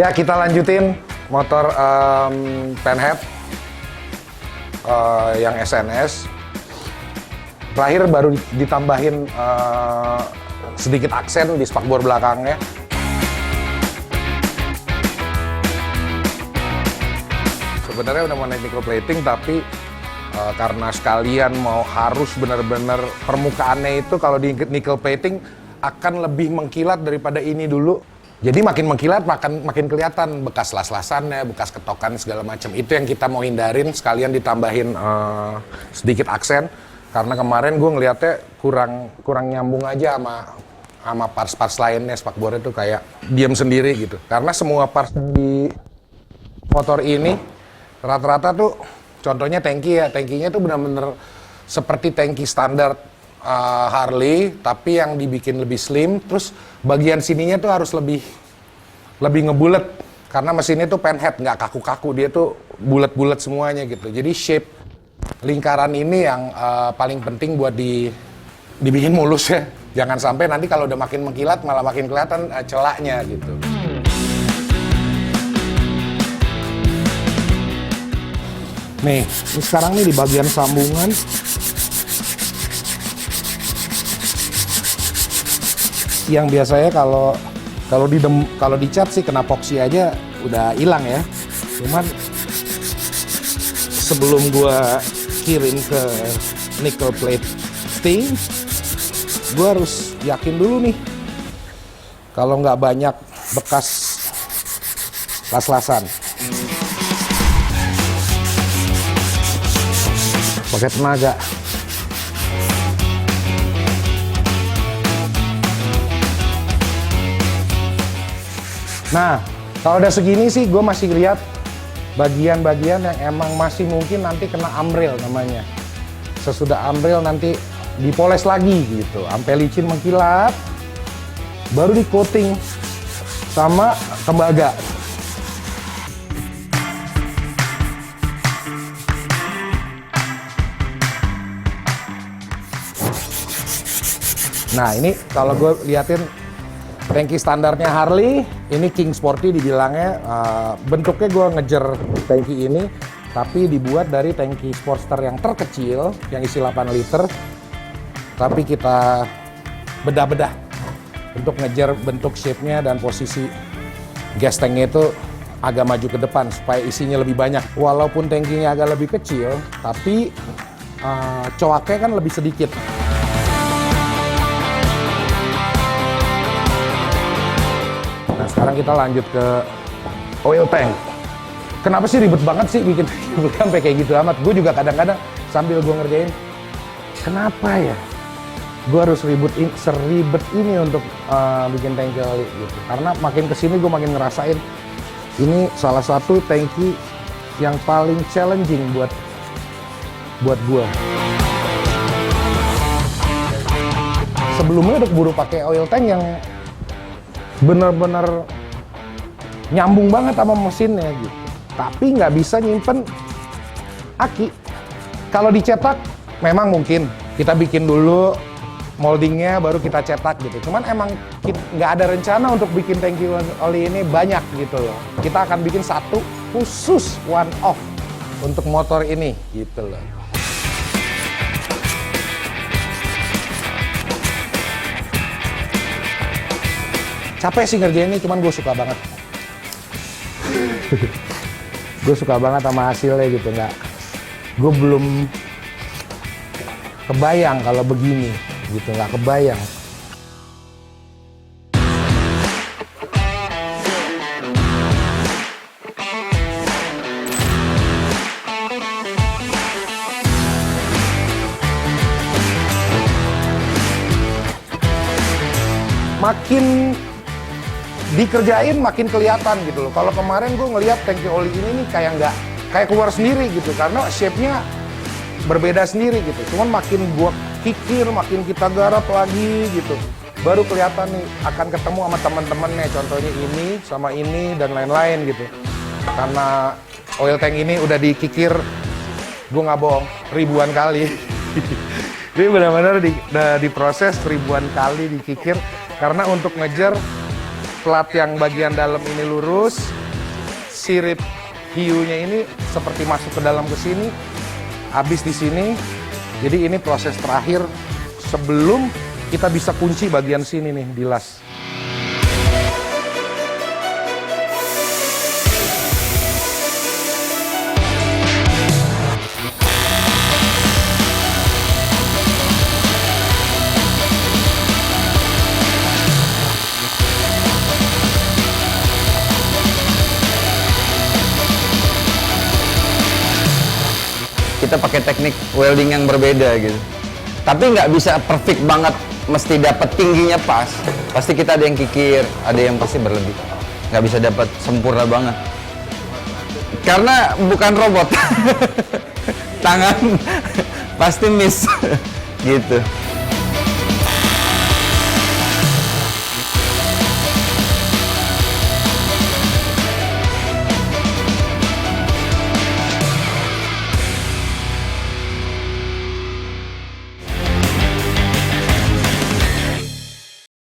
Ya, kita lanjutin motor Penhead yang SNS. Terakhir baru ditambahin sedikit aksen di spakbor belakangnya. Sebenarnya udah mau naik nickel plating, tapi karena sekalian harus benar-benar permukaannya itu kalau di nickel plating akan lebih mengkilat daripada ini dulu. Jadi makin mengkilat, makin kelihatan bekas las-lasannya, bekas ketokan segala macam. Itu yang kita mau hindarin, sekalian ditambahin sedikit aksen. Karena kemarin gue ngeliatnya kurang nyambung aja sama parts-parts lainnya, spakbor itu kayak diam sendiri gitu. Karena semua parts di motor ini rata-rata tuh, contohnya tangki ya, tangkinya tuh benar-benar seperti tangki standar Harley, tapi yang dibikin lebih slim. Terus bagian sininya tuh harus lebih ngebulet, karena mesinnya tuh Penhead, nggak kaku-kaku, dia tuh bulat-bulat semuanya gitu. Jadi shape lingkaran ini yang paling penting buat dibikin mulus ya. Jangan sampai nanti kalau udah makin mengkilat malah makin kelihatan celaknya gitu. Nih, ini sekarang nih di bagian sambungan. Yang biasanya kalau dicat sih kena epoxy aja udah hilang ya. Cuman sebelum gua kirim ke nickel plating, gua harus yakin dulu nih kalau nggak banyak bekas las-lasan. Pakai tenaga. Nah, kalau udah segini sih gue masih lihat bagian-bagian yang emang masih mungkin nanti kena ambril namanya. Sesudah ambril nanti dipoles lagi gitu, sampai licin mengkilat, baru di coating sama tembaga. Nah, ini kalau gue liatin tangki standarnya Harley, ini King Sporty dibilangnya, bentuknya gue ngejar tangki ini, tapi dibuat dari tangki Sportster yang terkecil, yang isi 8 liter, tapi kita bedah-bedah untuk ngejar bentuk shape-nya dan posisi gas tanknya itu agak maju ke depan supaya isinya lebih banyak. Walaupun tangkinya agak lebih kecil, tapi coaknya kan lebih sedikit. Sekarang kita lanjut ke oil tank. Kenapa sih ribet banget sih bikin sampai kayak gitu amat? Gue juga kadang-kadang sambil gue ngerjain, kenapa ya gue harus seribet ini untuk bikin tangki oli gitu. Karena makin kesini gue makin ngerasain ini salah satu tangki yang paling challenging buat gue. Sebelumnya udah keburu pakai oil tank yang bener-bener nyambung banget sama mesinnya gitu, tapi nggak bisa nyimpen aki. Kalau dicetak memang mungkin kita bikin dulu moldingnya baru kita cetak gitu, cuman emang nggak ada rencana untuk bikin tangki oli ini banyak gitu loh. Kita akan bikin satu khusus one off untuk motor ini gitu loh. Capek sih ngerjain ini, cuman gue suka banget. Gue suka banget sama hasilnya gitu, gue belum kebayang kalau begini gitu, nggak kebayang. Makin dikerjain makin kelihatan gitu loh. Kalau kemarin gue ngelihat tangki oli ini nih kayak keluar sendiri gitu, karena shape-nya berbeda sendiri gitu. Cuman makin gue kikir, makin kita garap lagi gitu, baru kelihatan nih akan ketemu sama teman-temannya. Contohnya ini sama ini dan lain-lain gitu. Karena oil tank ini udah dikikir, gue nggak bohong, ribuan kali. Jadi benar-benar diproses ribuan kali dikikir, karena untuk ngejar plat yang bagian dalam ini lurus, sirip hiunya ini seperti masuk ke dalam ke sini, habis di sini. Jadi ini proses terakhir sebelum kita bisa kunci bagian sini nih di las. Kita pakai teknik welding yang berbeda gitu. Tapi nggak bisa perfect banget, mesti dapat tingginya pas. Pasti kita ada yang kikir, ada yang pasti berlebih. Nggak bisa dapat sempurna banget. Karena bukan robot. Tangan pasti miss gitu.